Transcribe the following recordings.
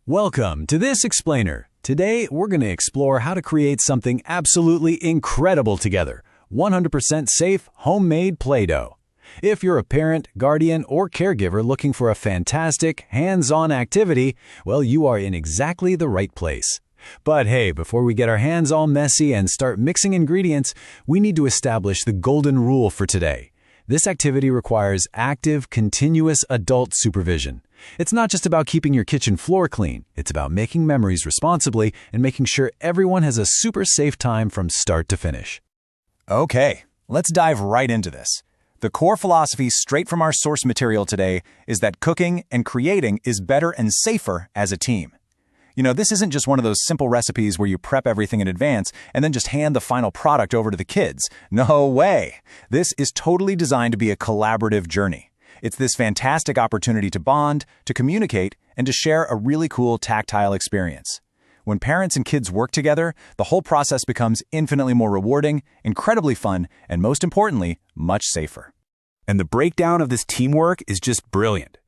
Welcome to this explainer. Today, we're going to explore how to create something absolutely incredible together. 100% safe, homemade Play-Doh. If you're a parent, guardian, or caregiver looking for a fantastic, hands-on activity, well, you are in exactly the right place. But hey, before we get our hands all messy and start mixing ingredients, we need to establish the golden rule for today. This activity requires active, continuous adult supervision. It's not just about keeping your kitchen floor clean. It's about making memories responsibly and making sure everyone has a super safe time from start to finish. Okay, let's dive right into this. The core philosophy straight from our source material today is that cooking and creating is better and safer as a team. You know, this isn't just one of those simple recipes where you prep everything in advance and then just hand the final product over to the kids. No way! This is totally designed to be a collaborative journey. It's this fantastic opportunity to bond, to communicate, and to share a really cool tactile experience. When parents and kids work together, the whole process becomes infinitely more rewarding, incredibly fun, and most importantly, much safer. And the breakdown of this teamwork is just brilliant.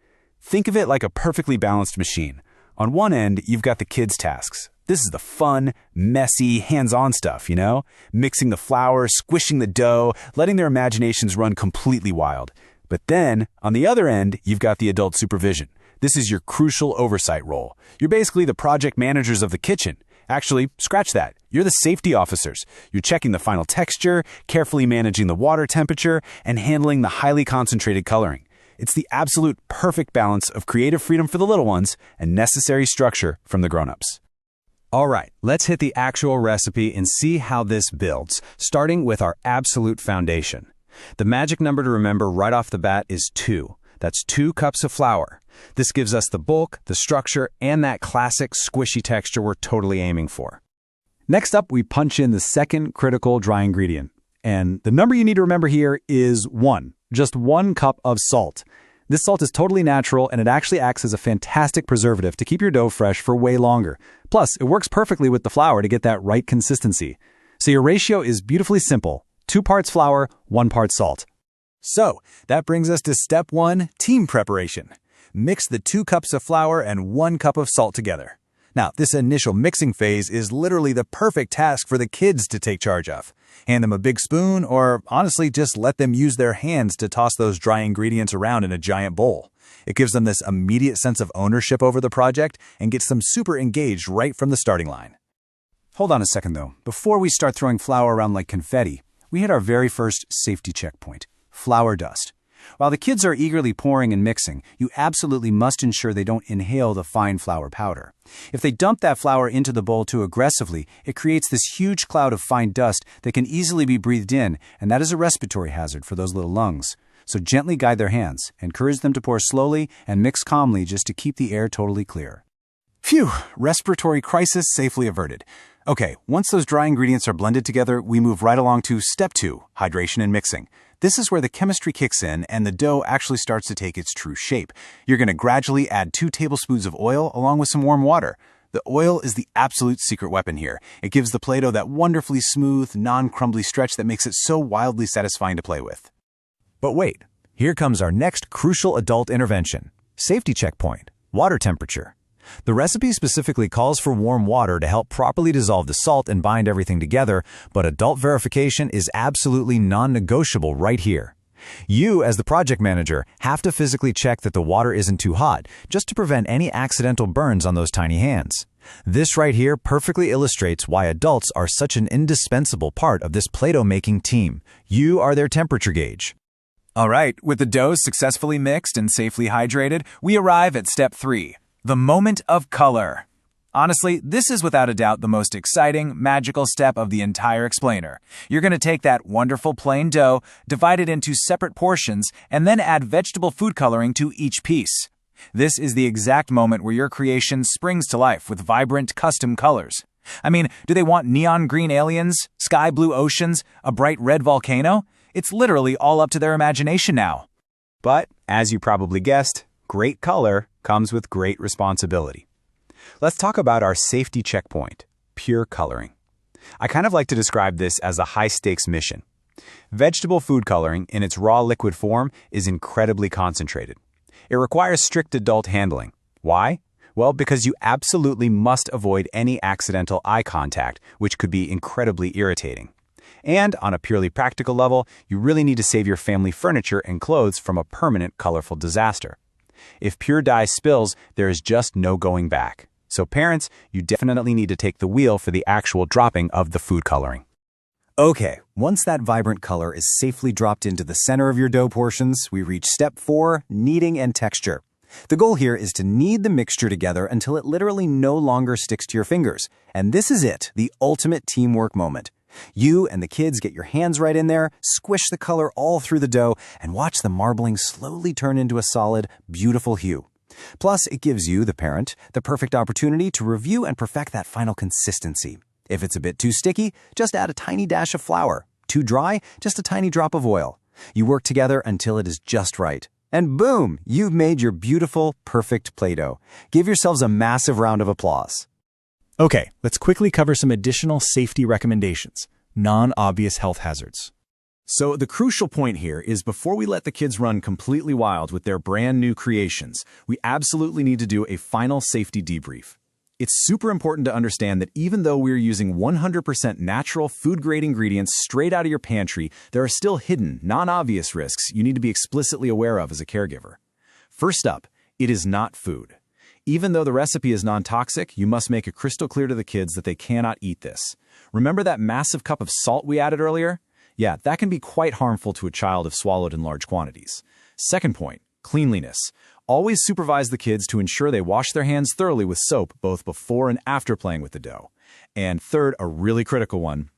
Think of it like a perfectly balanced machine. On one end, you've got the kids' tasks. This is the fun, messy, hands-on stuff, you know? Mixing the flour, squishing the dough, letting their imaginations run completely wild. But then, on the other end, you've got the adult supervision. This is your crucial oversight role. You're basically the project managers of the kitchen. Actually, scratch that. You're the safety officers. You're checking the final texture, carefully managing the water temperature, and handling the highly concentrated coloring. It's the absolute perfect balance of creative freedom for the little ones and necessary structure from the grown-ups. All right, let's hit the actual recipe and see how this builds, starting with our absolute foundation. The magic number to remember right off the bat is 2. That's 2 cups of flour. This gives us the bulk, the structure, and that classic squishy texture we're totally aiming for. Next up, we punch in the second critical dry ingredient. And the number you need to remember here is 1. Just 1 cup of salt. This salt is totally natural, and it actually acts as a fantastic preservative to keep your dough fresh for way longer. Plus, it works perfectly with the flour to get that right consistency. So your ratio is beautifully simple. 2 parts flour, 1 part salt. So, that brings us to step 1, team preparation. Mix the 2 cups of flour and 1 cup of salt together. Now, this initial mixing phase is literally the perfect task for the kids to take charge of. Hand them a big spoon, or honestly, just let them use their hands to toss those dry ingredients around in a giant bowl. It gives them this immediate sense of ownership over the project and gets them super engaged right from the starting line. Hold on a second, though. Before we start throwing flour around like confetti, we hit our very first safety checkpoint: flour dust. While the kids are eagerly pouring and mixing, you absolutely must ensure they don't inhale the fine flour powder. If they dump that flour into the bowl too aggressively, it creates this huge cloud of fine dust that can easily be breathed in, and that is a respiratory hazard for those little lungs. So gently guide their hands, encourage them to pour slowly, and mix calmly just to keep the air totally clear. Phew, respiratory crisis safely averted. Okay, once those dry ingredients are blended together, we move right along to step 2, hydration and mixing. This is where the chemistry kicks in and the dough actually starts to take its true shape. You're going to gradually add 2 tablespoons of oil along with some warm water. The oil is the absolute secret weapon here. It gives the Play-Doh that wonderfully smooth, non-crumbly stretch that makes it so wildly satisfying to play with. But wait, here comes our next crucial adult intervention. Safety checkpoint: water temperature. The recipe specifically calls for warm water to help properly dissolve the salt and bind everything together, but adult verification is absolutely non-negotiable right here. You, as the project manager, have to physically check that the water isn't too hot, just to prevent any accidental burns on those tiny hands. This right here perfectly illustrates why adults are such an indispensable part of this Play-Doh making team. You are their temperature gauge. All right, with the dough successfully mixed and safely hydrated, we arrive at step 3. The moment of color. Honestly, this is without a doubt the most exciting, magical step of the entire explainer. You're going to take that wonderful plain dough, divide it into separate portions, and then add vegetable food coloring to each piece. This is the exact moment where your creation springs to life with vibrant, custom colors. I mean, do they want neon green aliens, sky blue oceans, a bright red volcano? It's literally all up to their imagination now. But, as you probably guessed, great color comes with great responsibility. Let's talk about our safety checkpoint: pure coloring. I kind of like to describe this as a high-stakes mission. Vegetable food coloring in its raw liquid form is incredibly concentrated. It requires strict adult handling. Why? Well, because you absolutely must avoid any accidental eye contact, which could be incredibly irritating. And on a purely practical level, you really need to save your family furniture and clothes from a permanent colorful disaster. If pure dye spills, there is just no going back. So parents, you definitely need to take the wheel for the actual dropping of the food coloring. Okay, once that vibrant color is safely dropped into the center of your dough portions, we reach step 4, kneading and texture. The goal here is to knead the mixture together until it literally no longer sticks to your fingers. And this is it, the ultimate teamwork moment. You and the kids get your hands right in there, squish the color all through the dough, and watch the marbling slowly turn into a solid, beautiful hue. Plus, it gives you, the parent, the perfect opportunity to review and perfect that final consistency. If it's a bit too sticky, just add a tiny dash of flour. Too dry, just a tiny drop of oil. You work together until it is just right. And boom, you've made your beautiful, perfect Play-Doh. Give yourselves a massive round of applause. Okay, let's quickly cover some additional safety recommendations. Non-obvious health hazards. So the crucial point here is before we let the kids run completely wild with their brand new creations, we absolutely need to do a final safety debrief. It's super important to understand that even though we're using 100% natural food-grade ingredients straight out of your pantry, there are still hidden, non-obvious risks you need to be explicitly aware of as a caregiver. First up, it is not food. Even though the recipe is non-toxic, you must make it crystal clear to the kids that they cannot eat this. Remember that massive cup of salt we added earlier? Yeah, that can be quite harmful to a child if swallowed in large quantities. Second point, cleanliness. Always supervise the kids to ensure they wash their hands thoroughly with soap both before and after playing with the dough. And third, a really critical one,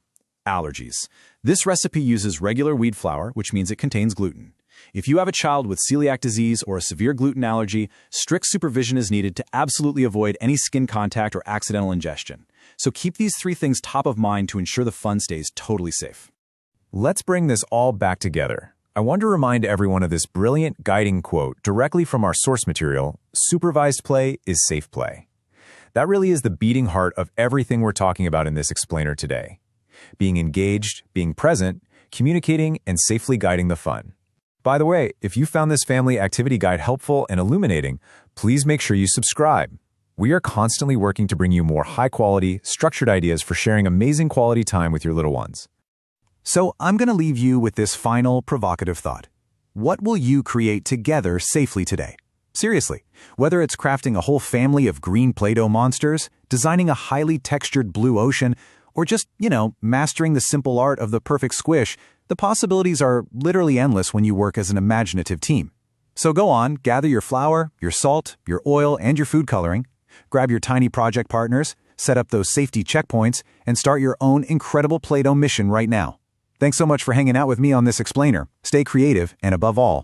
allergies. This recipe uses regular wheat flour, which means it contains gluten. If you have a child with celiac disease or a severe gluten allergy, strict supervision is needed to absolutely avoid any skin contact or accidental ingestion. So keep these 3 things top of mind to ensure the fun stays totally safe. Let's bring this all back together. I want to remind everyone of this brilliant guiding quote directly from our source material: supervised play is safe play. That really is the beating heart of everything we're talking about in this explainer today. Being engaged, being present, communicating, and safely guiding the fun. By the way, if you found this family activity guide helpful and illuminating, please make sure you subscribe. We are constantly working to bring you more high-quality, structured ideas for sharing amazing quality time with your little ones. So I'm going to leave you with this final provocative thought. What will you create together safely today? Seriously, whether it's crafting a whole family of green Play-Doh monsters, designing a highly textured blue ocean, or just, mastering the simple art of the perfect squish, the possibilities are literally endless when you work as an imaginative team. So go on, gather your flour, your salt, your oil, and your food coloring, grab your tiny project partners, set up those safety checkpoints, and start your own incredible Play-Doh mission right now. Thanks so much for hanging out with me on this explainer. Stay creative, and above all,